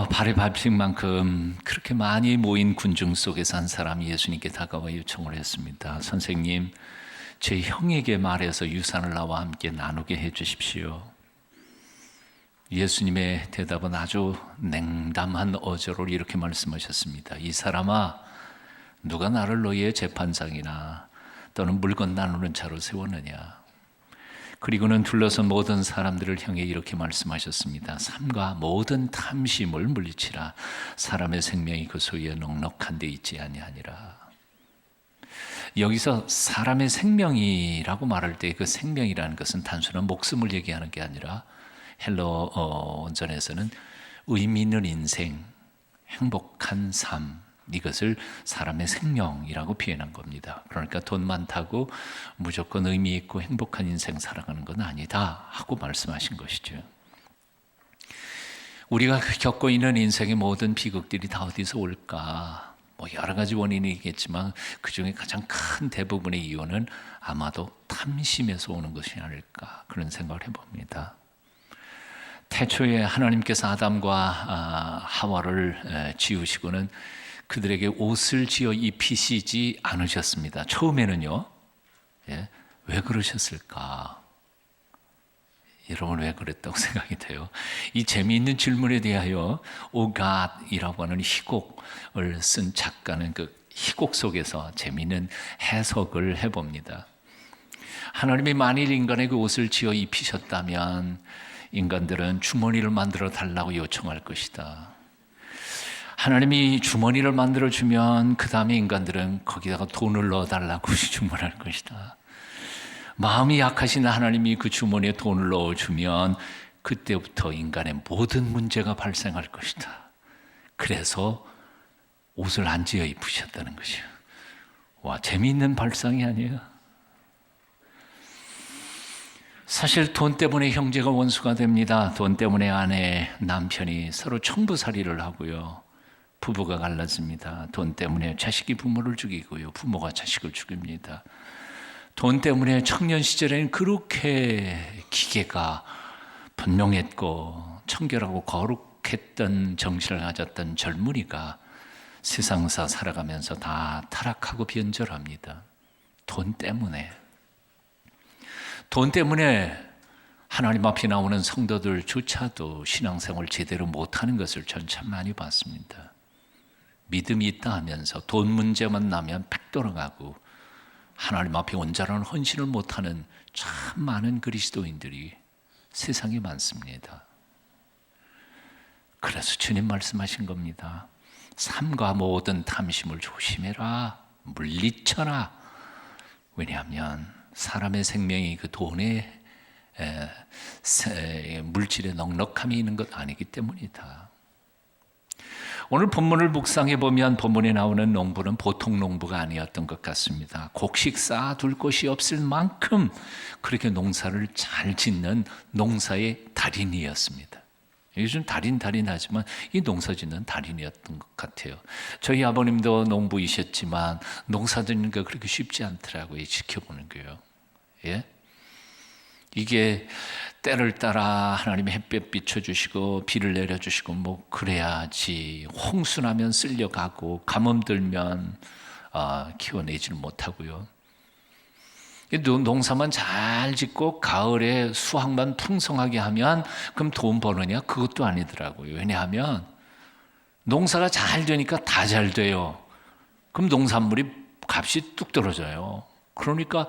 발에 밟힐 만큼 그렇게 많이 모인 군중 속에서 한 사람이 예수님께 다가와 요청을 했습니다. 선생님, 제 형에게 말해서 유산을 나와 함께 나누게 해 주십시오. 예수님의 대답은 아주 냉담한 어조로 이렇게 말씀하셨습니다. 이 사람아, 누가 나를 너희의 재판장이나 또는 물건 나누는 자로 세웠느냐? 그리고는 둘러선 모든 사람들을 향해 이렇게 말씀하셨습니다. 삼가 모든 탐심을 물리치라. 사람의 생명이 그 소유에 넉넉한 데 있지 아니하니라. 여기서 사람의 생명이라고 말할 때 그 생명이라는 것은 단순한 목숨을 얘기하는 게 아니라 헬러 원전에서는 의미 있는 인생, 행복한 삶, 이것을 사람의 생명이라고 표현한 겁니다. 그러니까 돈 많다고 무조건 의미 있고 행복한 인생 살아가는 건 아니다 하고 말씀하신 것이죠. 우리가 겪고 있는 인생의 모든 비극들이 다 어디서 올까? 여러 가지 원인이 있겠지만 그 중에 가장 큰 대부분의 이유는 아마도 탐심에서 오는 것이 아닐까, 그런 생각을 해봅니다. 태초에 하나님께서 아담과 하와를 지으시고는 그들에게 옷을 지어 입히시지 않으셨습니다. 처음에는요. 왜 그러셨을까? 여러분, 왜 그랬다고 생각이 돼요? 이 재미있는 질문에 대하여 오갓이라고 하는 희곡을 쓴 작가는 그 희곡 속에서 재미있는 해석을 해봅니다. 하나님이 만일 인간에게 옷을 지어 입히셨다면 인간들은 주머니를 만들어 달라고 요청할 것이다. 하나님이 주머니를 만들어주면 그 다음에 인간들은 거기다가 돈을 넣어달라고 주문할 것이다. 마음이 약하신 하나님이 그 주머니에 돈을 넣어주면 그때부터 인간의 모든 문제가 발생할 것이다. 그래서 옷을 안 지어 입으셨다는 것이에요. 와, 재미있는 발상이 아니에요. 사실 돈 때문에 형제가 원수가 됩니다. 돈 때문에 아내, 남편이 서로 청부살이를 하고요. 부부가 갈라집니다. 돈 때문에 자식이 부모를 죽이고요. 부모가 자식을 죽입니다. 돈 때문에 청년 시절에는 그렇게 기계가 분명했고 청결하고 거룩했던 정신을 가졌던 젊은이가 세상사 살아가면서 다 타락하고 변절합니다. 돈 때문에. 돈 때문에 하나님 앞에 나오는 성도들조차도 신앙생활을 제대로 못하는 것을 전 참 많이 봤습니다. 믿음이 있다 하면서 돈 문제만 나면 팩 돌아가고 하나님 앞에 온전한 헌신을 못하는 참 많은 그리스도인들이 세상에 많습니다. 그래서 주님 말씀하신 겁니다. 삼가 모든 탐심을 조심해라, 물리쳐라. 왜냐하면 사람의 생명이 그 돈의 물질의 넉넉함이 있는 것 아니기 때문이다. 오늘 본문을 묵상해 보면 본문에 나오는 농부는 보통 농부가 아니었던 것 같습니다. 곡식 쌓아둘 곳이 없을 만큼 그렇게 농사를 잘 짓는 농사의 달인이었습니다. 요즘 달인하지만 이 농사 짓는 달인이었던 것 같아요. 저희 아버님도 농부이셨지만 농사 짓는 게 그렇게 쉽지 않더라고요. 지켜보는 거요. 예? 이게 때를 따라 하나님이 햇볕 비춰주시고 비를 내려주시고 그래야지 홍수 나면 쓸려가고 가뭄 들면 키워내지를 못하고요. 농사만 잘 짓고 가을에 수확만 풍성하게 하면 그럼 돈 버느냐? 그것도 아니더라고요. 왜냐하면 농사가 잘 되니까 다 잘 돼요. 그럼 농산물이 값이 뚝 떨어져요. 그러니까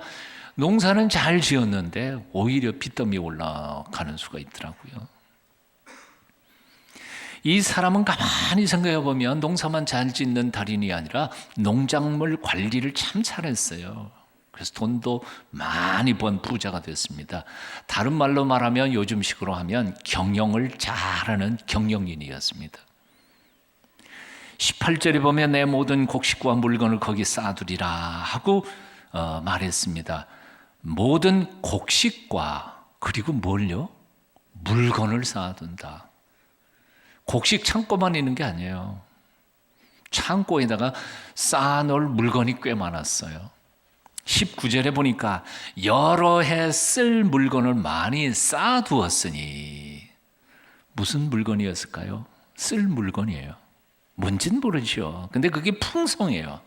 농사는 잘 지었는데 오히려 빚더미 올라가는 수가 있더라고요. 이 사람은 가만히 생각해 보면 농사만 잘 짓는 달인이 아니라 농작물 관리를 참 잘했어요. 그래서 돈도 많이 번 부자가 됐습니다. 다른 말로 말하면 요즘식으로 하면 경영을 잘하는 경영인이었습니다. 18절에 보면 내 모든 곡식과 물건을 거기 쌓아두리라 하고 말했습니다. 모든 곡식과 그리고 뭘요? 물건을 쌓아둔다. 곡식 창고만 있는 게 아니에요. 창고에다가 쌓아놓을 물건이 꽤 많았어요. 19절에 보니까 여러 해 쓸 물건을 많이 쌓아두었으니 무슨 물건이었을까요? 쓸 물건이에요. 뭔진 모르죠. 근데 그게 풍성해요.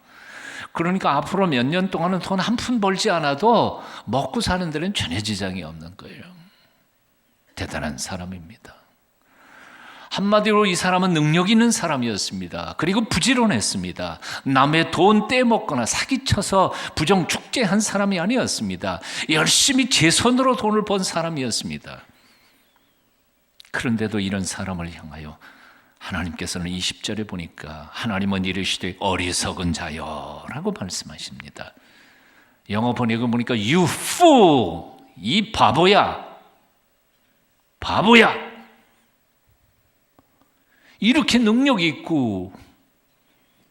그러니까 앞으로 몇 년 동안은 돈 한 푼 벌지 않아도 먹고 사는 데는 전혀 지장이 없는 거예요. 대단한 사람입니다. 한마디로 이 사람은 능력 있는 사람이었습니다. 그리고 부지런했습니다. 남의 돈 떼먹거나 사기쳐서 부정축제한 사람이 아니었습니다. 열심히 제 손으로 돈을 번 사람이었습니다. 그런데도 이런 사람을 향하여 하나님께서는 20절에 보니까 하나님은 이르시되 어리석은 자여 라고 말씀하십니다. 영어 번역을 보니까 You fool, 이 바보야, 바보야. 이렇게 능력이 있고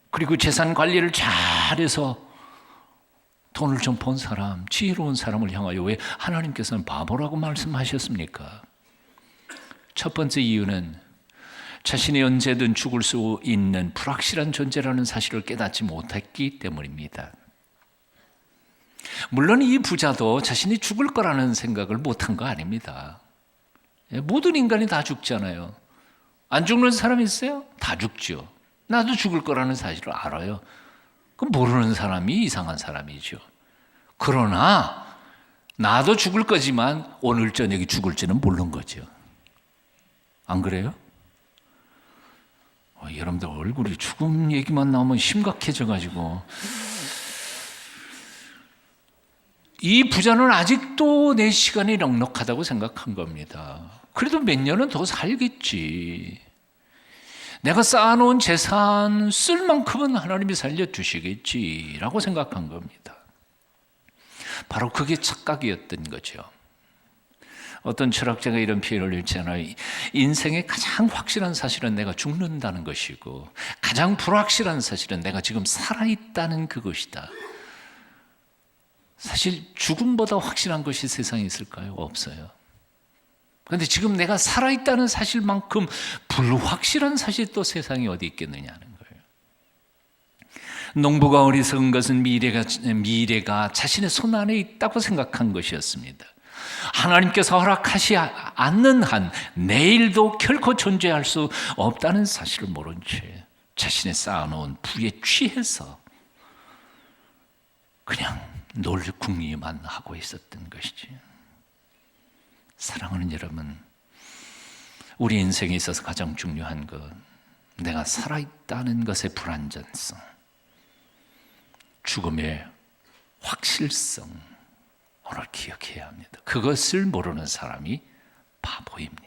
그리고 재산 관리를 잘해서 돈을 좀 번 사람, 지혜로운 사람을 향하여 왜 하나님께서는 바보라고 말씀하셨습니까? 첫 번째 이유는 자신이 언제든 죽을 수 있는 불확실한 존재라는 사실을 깨닫지 못했기 때문입니다. 물론 이 부자도 자신이 죽을 거라는 생각을 못한 거 아닙니다. 모든 인간이 다 죽잖아요. 안 죽는 사람이 있어요? 다 죽죠. 나도 죽을 거라는 사실을 알아요. 그럼 모르는 사람이 이상한 사람이죠. 그러나 나도 죽을 거지만 오늘 저녁에 죽을지는 모르는 거죠. 안 그래요? 여러분들 얼굴이 죽음 얘기만 나오면 심각해져가지고 이 부자는 아직도 내 시간이 넉넉하다고 생각한 겁니다. 그래도 몇 년은 더 살겠지. 내가 쌓아놓은 재산 쓸 만큼은 하나님이 살려주시겠지라고 생각한 겁니다. 바로 그게 착각이었던 거죠. 어떤 철학자가 이런 표현을 했잖아요. 인생의 가장 확실한 사실은 내가 죽는다는 것이고 가장 불확실한 사실은 내가 지금 살아있다는 그것이다. 사실 죽음보다 확실한 것이 세상에 있을까요? 없어요. 그런데 지금 내가 살아있다는 사실만큼 불확실한 사실이 또 세상에 어디 있겠느냐는 거예요. 농부가 어리석은 것은 미래가 자신의 손 안에 있다고 생각한 것이었습니다. 하나님께서 허락하지 않는 한 내일도 결코 존재할 수 없다는 사실을 모른 채 자신의 쌓아놓은 부에 취해서 그냥 놀궁리만 하고 있었던 것이지. 사랑하는 여러분, 우리 인생에 있어서 가장 중요한 것, 내가 살아있다는 것의 불완전성, 죽음의 확실성, 오늘 기억해야 합니다. 그것을 모르는 사람이 바보입니다.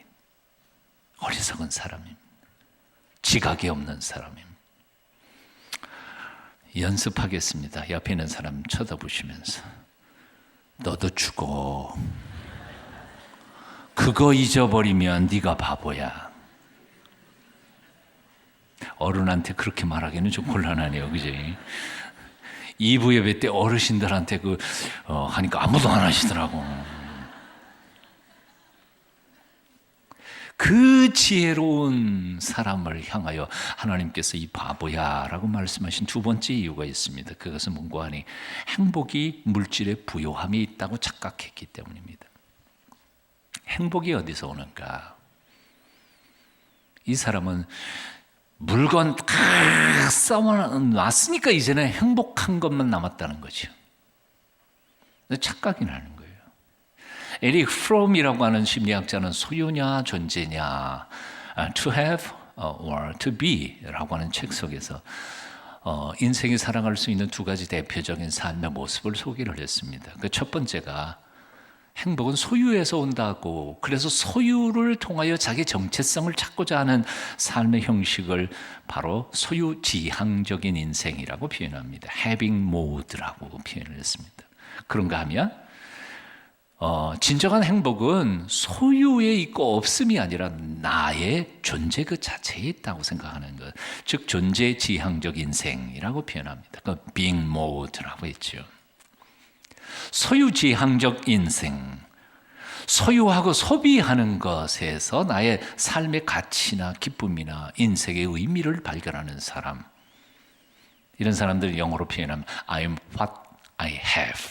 어리석은 사람입니다. 지각이 없는 사람입니다. 연습하겠습니다. 옆에 있는 사람 쳐다보시면서 너도 죽어. 그거 잊어버리면 네가 바보야. 어른한테 그렇게 말하기는 좀 곤란하네요. 그지? 2부 예배 때 어르신들한테 하니까 아무도 안 하시더라고. 그 지혜로운 사람을 향하여 하나님께서 이 바보야 라고 말씀하신 두 번째 이유가 있습니다. 그것은 뭔가 하니 행복이 물질에 부요함이 있다고 착각했기 때문입니다. 행복이 어디서 오는가? 이 사람은 물건 다 쌓아놨으니까 이제는 행복한 것만 남았다는 거죠. 착각이 나는 거예요. 에릭 프롬이라고 하는 심리학자는 소유냐 존재냐, to have or to be 라고 하는 책 속에서 인생이 살아갈 수 있는 두 가지 대표적인 삶의 모습을 소개를 했습니다. 그 첫 번째가 행복은 소유에서 온다고, 그래서 소유를 통하여 자기 정체성을 찾고자 하는 삶의 형식을 바로 소유지향적인 인생이라고 표현합니다. having mode라고 표현을 했습니다. 그런가 하면 진정한 행복은 소유에 있고 없음이 아니라 나의 존재 그 자체에 있다고 생각하는 것, 즉 존재지향적 인생이라고 표현합니다. 그 being mode라고 했죠. 소유지향적 인생, 소유하고 소비하는 것에서 나의 삶의 가치나 기쁨이나 인생의 의미를 발견하는 사람, 이런 사람들 영어로 표현하면 I'm what I have,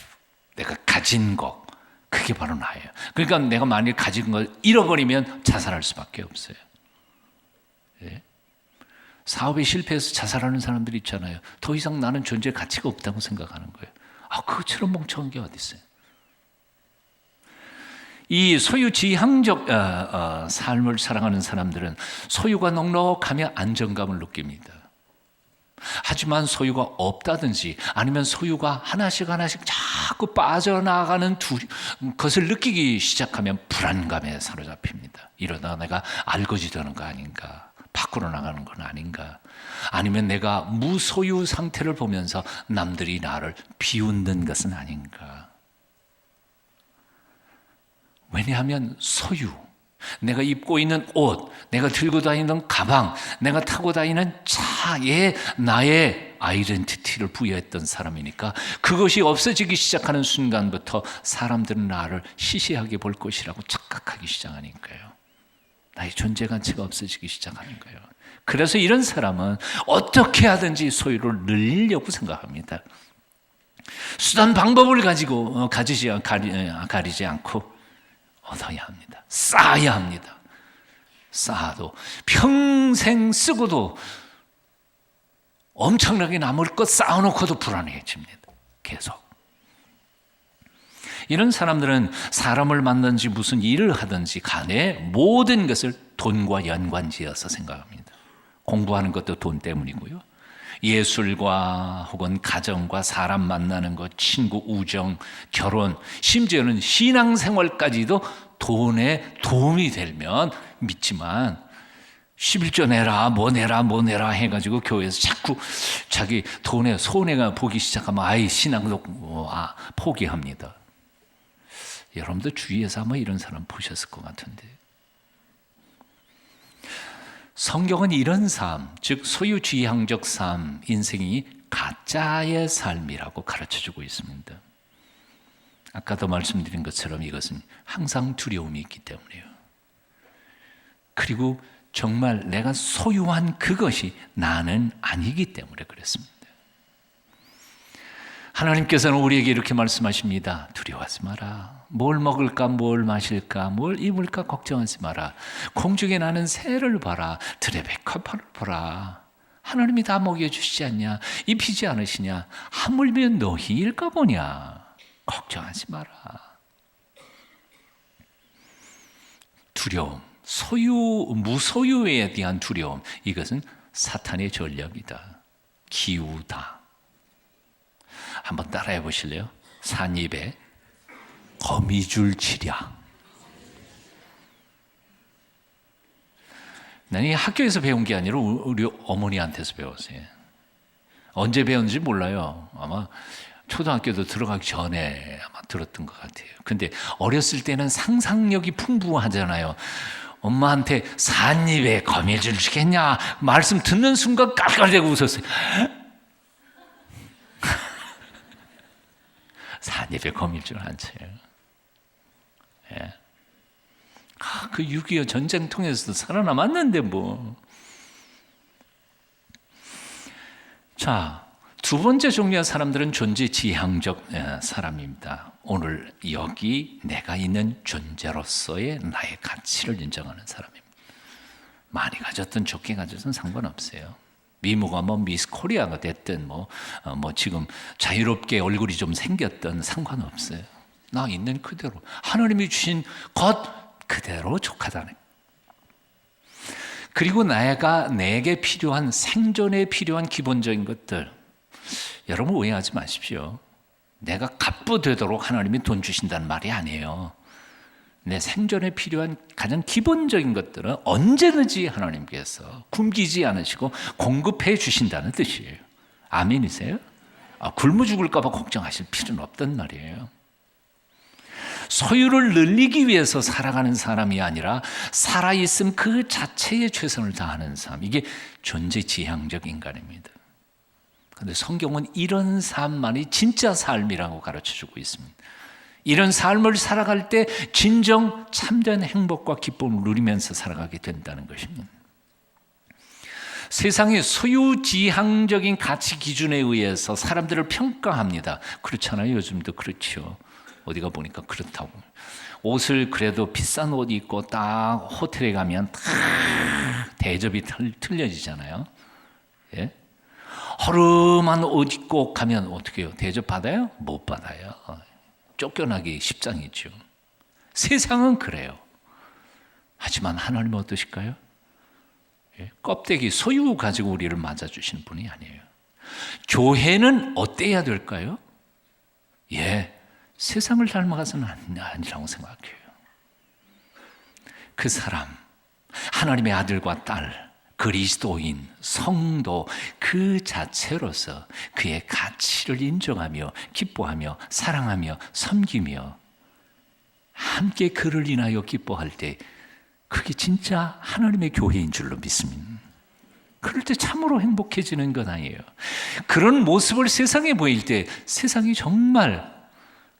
내가 가진 것, 그게 바로 나예요. 그러니까 내가 만일 가진 걸 잃어버리면 자살할 수밖에 없어요. 예? 사업에 실패해서 자살하는 사람들이 있잖아요. 더 이상 나는 존재 가치가 없다고 생각하는 거예요. 그것처럼 멍청한 게 어디 있어요? 이 소유지향적 삶을 살아가는 사람들은 소유가 넉넉하며 안정감을 느낍니다. 하지만 소유가 없다든지 아니면 소유가 하나씩 자꾸 빠져나가는 것을 느끼기 시작하면 불안감에 사로잡힙니다. 이러다가 내가 알거지되는 거 아닌가, 밖으로 나가는 건 아닌가, 아니면 내가 무소유 상태를 보면서 남들이 나를 비웃는 것은 아닌가. 왜냐하면 소유, 내가 입고 있는 옷, 내가 들고 다니는 가방, 내가 타고 다니는 차에 나의 아이덴티티를 부여했던 사람이니까 그것이 없어지기 시작하는 순간부터 사람들은 나를 시시하게 볼 것이라고 착각하기 시작하니까요. 나의 존재 가치가 없어지기 시작하는 거예요. 그래서 이런 사람은 어떻게 하든지 소유를 늘리려고 생각합니다. 수단 방법을 가지고 가리지 않고 얻어야 합니다. 쌓아야 합니다. 쌓아도 평생 쓰고도 엄청나게 남을 것 쌓아놓고도 불안해집니다. 계속. 이런 사람들은 사람을 만나든지 무슨 일을 하든지 간에 모든 것을 돈과 연관지어서 생각합니다. 공부하는 것도 돈 때문이고요. 예술과 혹은 가정과 사람 만나는 것, 친구, 우정, 결혼, 심지어는 신앙생활까지도 돈에 도움이 되면 믿지만 11조 내라 뭐 내라 해가지고 교회에서 자꾸 자기 돈에 손해가 보기 시작하면 신앙도 포기합니다. 여러분도 주위에서 아마 이런 사람 보셨을 것 같은데, 성경은 이런 삶, 즉 소유지향적 삶, 인생이 가짜의 삶이라고 가르쳐주고 있습니다. 아까도 말씀드린 것처럼 이것은 항상 두려움이 있기 때문이에요. 그리고 정말 내가 소유한 그것이 나는 아니기 때문에 그렇습니다. 하나님께서는 우리에게 이렇게 말씀하십니다. 두려워하지 마라. 뭘 먹을까, 뭘 마실까, 뭘 입을까 걱정하지 마라. 공중에 나는 새를 봐라. 들의 백합화를 보라. 하나님이 다 먹여주시지 않냐? 입히지 않으시냐? 하물며 너희일까 보냐? 걱정하지 마라. 두려움, 무소유에 대한 두려움, 이것은 사탄의 전략이다. 기우다. 한번 따라해 보실래요? 산입에 거미줄 치랴. 나는 학교에서 배운 게 아니라 우리 어머니한테서 배웠어요. 언제 배웠는지 몰라요. 아마 초등학교도 들어가기 전에 아마 들었던 것 같아요. 근데 어렸을 때는 상상력이 풍부하잖아요. 엄마한테 산입에 거미줄 치겠냐 말씀 듣는 순간 깔깔대고 웃었어요. 산입에 거미줄 안 쳐요. 예. 그 6.25 전쟁 통해서도 살아남았는데 뭐. 자, 두 번째 종류의 사람들은 존재지향적 사람입니다. 오늘 여기 내가 있는 존재로서의 나의 가치를 인정하는 사람입니다. 많이 가졌든 적게 가졌든 상관없어요. 미모가 미스 코리아가 됐든 지금 자유롭게 얼굴이 좀 생겼든 상관없어요. 나 있는 그대로 하나님이 주신 것 그대로 족하다는. 그리고 내게 필요한 생존에 필요한 기본적인 것들, 여러분 오해하지 마십시오. 내가 갑부되도록 하나님이 돈 주신다는 말이 아니에요. 내 생존에 필요한 가장 기본적인 것들은 언제든지 하나님께서 굶기지 않으시고 공급해 주신다는 뜻이에요. 아멘이세요? 굶어 죽을까 봐 걱정하실 필요는 없단 말이에요. 소유를 늘리기 위해서 살아가는 사람이 아니라 살아있음 그 자체에 최선을 다하는 삶, 이게 존재지향적 인간입니다. 그런데 성경은 이런 삶만이 진짜 삶이라고 가르쳐주고 있습니다. 이런 삶을 살아갈 때 진정 참된 행복과 기쁨을 누리면서 살아가게 된다는 것입니다. 세상의 소유지향적인 가치 기준에 의해서 사람들을 평가합니다. 그렇잖아요. 요즘도 그렇죠. 어디가 보니까 그렇다고. 옷을 그래도 비싼 옷 입고 딱 호텔에 가면 딱 대접이 틀려지잖아요. 예? 허름한 옷 입고 가면 어떻게 해요? 대접받아요? 못 받아요. 쫓겨나기 십상이죠. 세상은 그래요. 하지만 하나님은 어떠실까요? 예? 껍데기 소유 가지고 우리를 맞아주시는 분이 아니에요. 교회는 어때야 될까요? 예, 세상을 닮아가서는 아니라고 생각해요. 그 사람, 하나님의 아들과 딸, 그리스도인, 성도 그 자체로서 그의 가치를 인정하며 기뻐하며 사랑하며 섬기며 함께 그를 인하여 기뻐할 때 그게 진짜 하나님의 교회인 줄로 믿습니다. 그럴 때 참으로 행복해지는 것 아니에요. 그런 모습을 세상에 보일 때 세상이 정말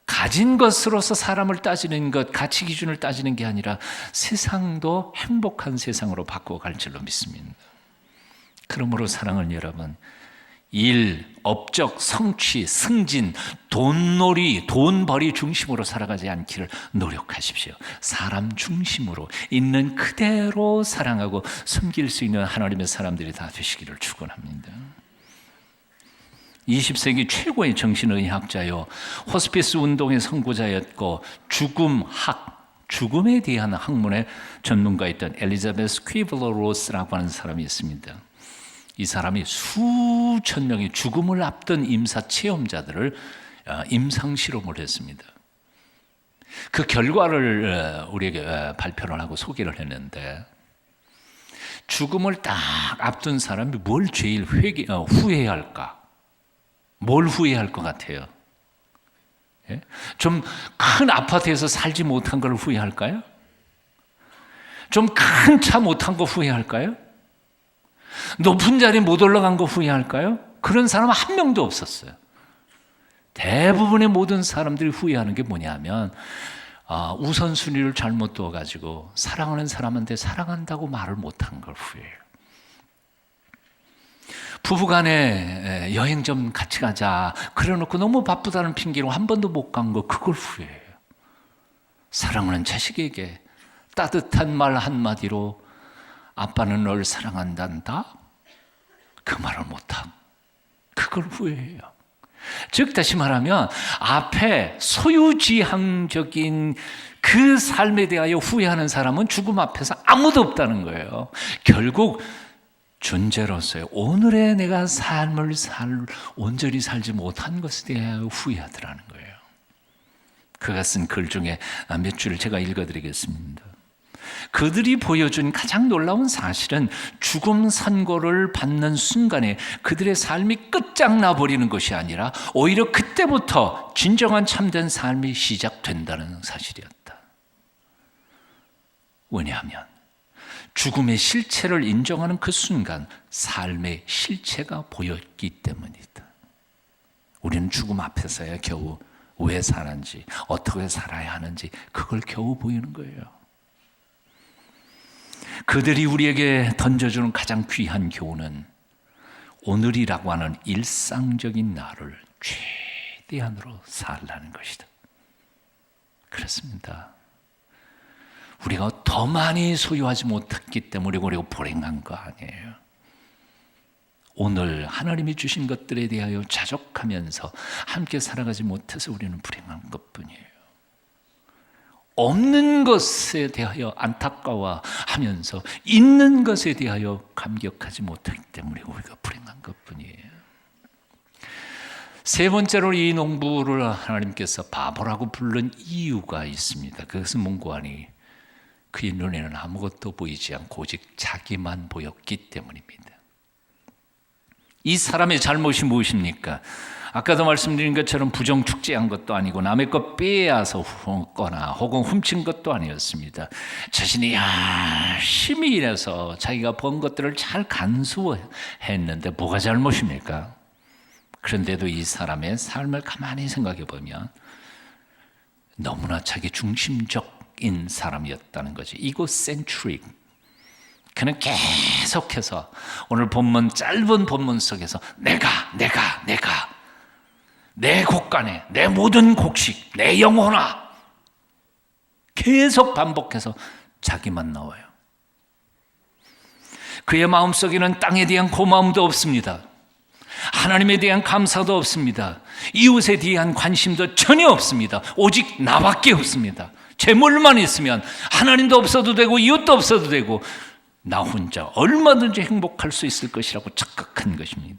가진 것으로서 사람을 따지는 것, 가치 기준을 따지는 게 아니라 세상도 행복한 세상으로 바꿔갈 줄로 믿습니다. 그러므로 사랑하는 여러분, 일, 업적, 성취, 승진, 돈놀이, 돈벌이 중심으로 살아가지 않기를 노력하십시오. 사람 중심으로 있는 그대로 사랑하고 섬길 수 있는 하나님의 사람들이 다 되시기를 축원합니다. 20세기 최고의 정신의학자요, 호스피스 운동의 선구자였고 죽음에 대한 학문의 전문가였던 엘리자베스 퀴블러 로스라고 하는 사람이 있습니다. 이 사람이 수천 명의 죽음을 앞둔 임사 체험자들을 임상 실험을 했습니다. 그 결과를 우리에게 발표를 하고 소개를 했는데, 죽음을 딱 앞둔 사람이 뭘 제일 후회할까? 뭘 후회할 것 같아요? 예? 좀 큰 아파트에서 살지 못한 걸 후회할까요? 좀 큰 차 못 탄 거 후회할까요? 높은 자리에 못 올라간 거 후회할까요? 그런 사람 한 명도 없었어요. 대부분의 모든 사람들이 후회하는 게 뭐냐면 우선순위를 잘못 두어가지고 사랑하는 사람한테 사랑한다고 말을 못한 걸 후회해요. 부부간에 여행 좀 같이 가자 그래놓고 너무 바쁘다는 핑계로 한 번도 못 간 거, 그걸 후회해요. 사랑하는 자식에게 따뜻한 말 한마디로 아빠는 널 사랑한단다, 그 말을 못하고 그걸 후회해요. 즉 다시 말하면 앞에 소유지향적인 그 삶에 대하여 후회하는 사람은 죽음 앞에서 아무도 없다는 거예요. 결국 존재로서의 오늘의 내가 삶을 온전히 살지 못한 것에 대하여 후회하더라는 거예요. 그가 쓴 글 중에 몇 줄을 제가 읽어드리겠습니다. 그들이 보여준 가장 놀라운 사실은 죽음 선고를 받는 순간에 그들의 삶이 끝장나 버리는 것이 아니라 오히려 그때부터 진정한 참된 삶이 시작된다는 사실이었다. 왜냐하면 죽음의 실체를 인정하는 그 순간 삶의 실체가 보였기 때문이다. 우리는 죽음 앞에서야 겨우 왜 사는지, 어떻게 살아야 하는지 그걸 겨우 보이는 거예요. 그들이 우리에게 던져주는 가장 귀한 교훈은 오늘이라고 하는 일상적인 나를 최대한으로 살라는 것이다. 그렇습니다. 우리가 더 많이 소유하지 못했기 때문에 우리가 불행한 거 아니에요. 오늘 하나님이 주신 것들에 대하여 자족하면서 함께 살아가지 못해서 우리는 불행한 것뿐이에요. 없는 것에 대하여 안타까워하면서 있는 것에 대하여 감격하지 못하기 때문에 우리가 불행한 것뿐이에요. 세 번째로 이 농부를 하나님께서 바보라고 부른 이유가 있습니다. 그것은 문고하니 그의 눈에는 아무것도 보이지 않고 오직 자기만 보였기 때문입니다. 이 사람의 잘못이 무엇입니까? 아까도 말씀드린 것처럼 부정축제한 것도 아니고 남의 것 빼앗아 거나 혹은 훔친 것도 아니었습니다. 자신이 열심히 일해서 자기가 번 것들을 잘 간수했는데 뭐가 잘못입니까? 그런데도 이 사람의 삶을 가만히 생각해 보면 너무나 자기 중심적인 사람이었다는 거지. 이고센트릭. 그는 계속해서 오늘 본문, 짧은 본문 속에서 내가 내 곡간에 내 모든 곡식 내 영혼아 계속 반복해서 자기만 나와요. 그의 마음속에는 땅에 대한 고마움도 없습니다. 하나님에 대한 감사도 없습니다. 이웃에 대한 관심도 전혀 없습니다. 오직 나밖에 없습니다. 재물만 있으면 하나님도 없어도 되고 이웃도 없어도 되고 나 혼자 얼마든지 행복할 수 있을 것이라고 착각한 것입니다.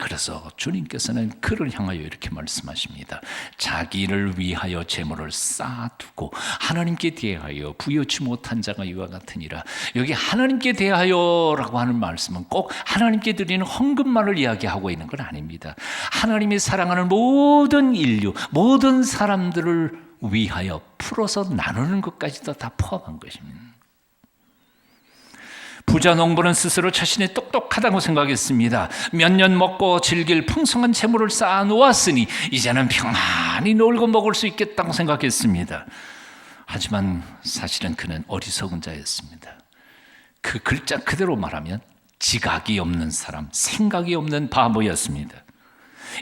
그래서 주님께서는 그를 향하여 이렇게 말씀하십니다. 자기를 위하여 재물을 쌓아두고 하나님께 대하여 부여치 못한 자가 이와 같으니라. 여기 하나님께 대하여라고 하는 말씀은 꼭 하나님께 드리는 헌금만을 이야기하고 있는 건 아닙니다. 하나님이 사랑하는 모든 인류, 모든 사람들을 위하여 풀어서 나누는 것까지도 다 포함한 것입니다. 부자 농부는 스스로 자신이 똑똑하다고 생각했습니다. 몇 년 먹고 즐길 풍성한 재물을 쌓아 놓았으니 이제는 평안히 놀고 먹을 수 있겠다고 생각했습니다. 하지만 사실은 그는 어리석은 자였습니다. 그 글자 그대로 말하면 지각이 없는 사람, 생각이 없는 바보였습니다.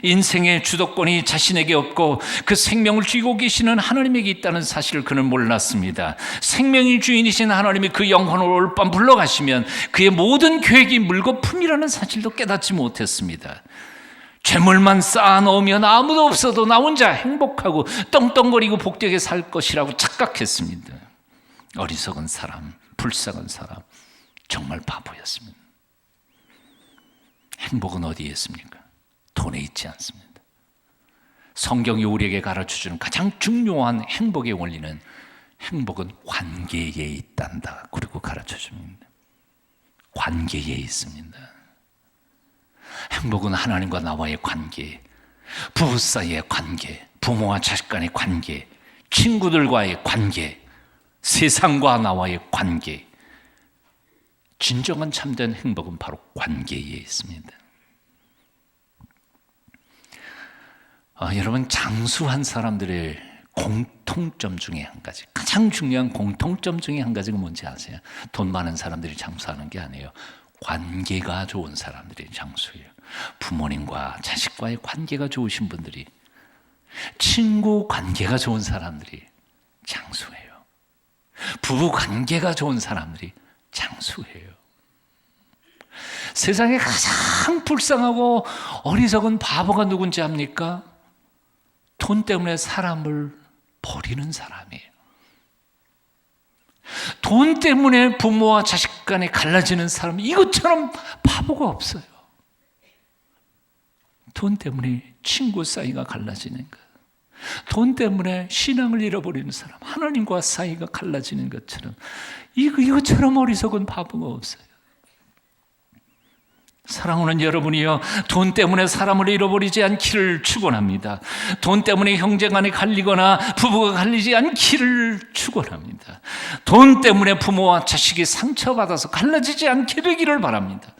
인생의 주도권이 자신에게 없고 그 생명을 쥐고 계시는 하나님에게 있다는 사실을 그는 몰랐습니다. 생명의 주인이신 하나님이 그 영혼을 올밤 불러가시면 그의 모든 계획이 물거품이라는 사실도 깨닫지 못했습니다. 재물만 쌓아놓으면 아무도 없어도 나 혼자 행복하고 떵떵거리고 복되게 살 것이라고 착각했습니다. 어리석은 사람, 불쌍한 사람, 정말 바보였습니다. 행복은 어디에 있습니까? 돈에 있지 않습니다. 성경이 우리에게 가르쳐주는 가장 중요한 행복의 원리는 행복은 관계에 있단다. 그리고 가르쳐줍니다. 관계에 있습니다. 행복은 하나님과 나와의 관계, 부부 사이의 관계, 부모와 자식 간의 관계, 친구들과의 관계, 세상과 나와의 관계. 진정한 참된 행복은 바로 관계에 있습니다. 여러분, 장수한 사람들의 공통점 중에 한 가지, 가장 중요한 공통점 중에 한 가지가 뭔지 아세요? 돈 많은 사람들이 장수하는 게 아니에요. 관계가 좋은 사람들이 장수예요. 부모님과 자식과의 관계가 좋으신 분들이, 친구 관계가 좋은 사람들이 장수예요. 부부 관계가 좋은 사람들이 장수예요. 세상에 가장 불쌍하고 어리석은 바보가 누군지 압니까? 돈 때문에 사람을 버리는 사람이에요. 돈 때문에 부모와 자식 간에 갈라지는 사람, 이것처럼 바보가 없어요. 돈 때문에 친구 사이가 갈라지는 것, 돈 때문에 신앙을 잃어버리는 사람, 하나님과 사이가 갈라지는 것처럼, 이것처럼 어리석은 바보가 없어요. 사랑하는 여러분이요, 돈 때문에 사람을 잃어버리지 않기를 축원합니다. 돈 때문에 형제간에 갈리거나 부부가 갈리지 않기를 축원합니다. 돈 때문에 부모와 자식이 상처받아서 갈라지지 않게 되기를 바랍니다.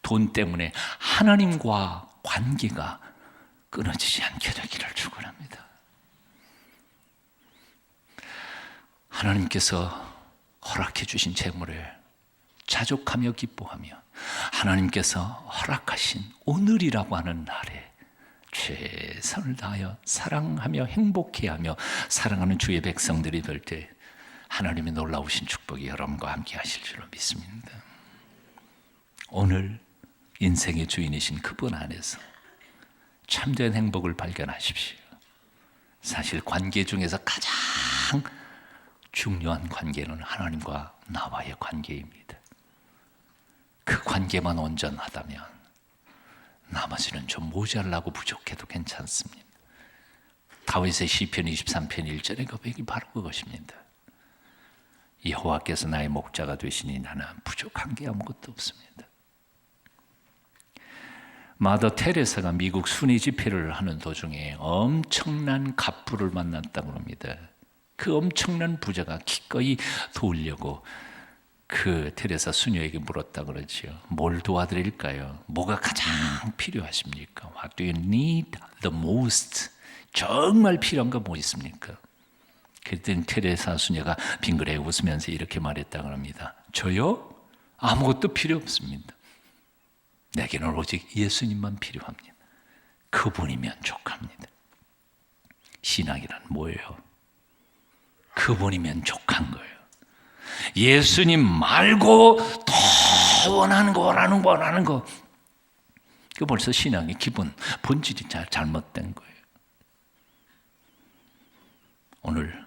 돈 때문에 하나님과 관계가 끊어지지 않게 되기를 축원합니다. 하나님께서 허락해 주신 재물을 자족하며 기뻐하며 하나님께서 허락하신 오늘이라고 하는 날에 최선을 다하여 사랑하며 행복해하며 사랑하는 주의 백성들이 될 때 하나님의 놀라우신 축복이 여러분과 함께 하실 줄로 믿습니다. 오늘 인생의 주인이신 그분 안에서 참된 행복을 발견하십시오. 사실 관계 중에서 가장 중요한 관계는 하나님과 나와의 관계입니다. 그 관계만 온전하다면 나머지는 좀 모자라고 부족해도 괜찮습니다. 다윗의 시편 23편 1절의 고백이 바로 그것입니다. 여호와께서 나의 목자가 되시니 나는 부족한 게 아무것도 없습니다. 마더 테레사가 미국 순회 집회를 하는 도중에 엄청난 갑부를 만났다고 합니다. 그 엄청난 부자가 기꺼이 도우려고 그 테레사 수녀에게 물었다 그러지요. 뭘 도와드릴까요? 뭐가 가장 필요하십니까? What do you need the most? 정말 필요한 거 뭐 있습니까? 그때 테레사 수녀가 빙그레 웃으면서 이렇게 말했다고 합니다. 저요? 아무것도 필요 없습니다. 내게는 오직 예수님만 필요합니다. 그분이면 족합니다. 신앙이란 뭐예요? 그분이면 족한 거예요. 예수님 말고 더 원하는 거. 그 벌써 신앙의 기본, 본질이 잘못된 거예요. 오늘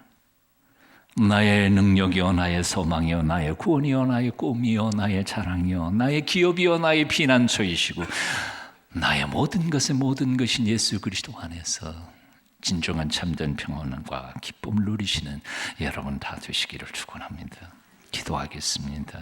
나의 능력이요, 나의 소망이요, 나의 구원이요, 나의 꿈이요, 나의 자랑이요, 나의 기업이요, 나의 피난처이시고 나의 모든 것인 예수 그리스도 안에서 진정한 참된 평안과 기쁨을 누리시는 여러분 다 되시기를 축원합니다. 기도하겠습니다.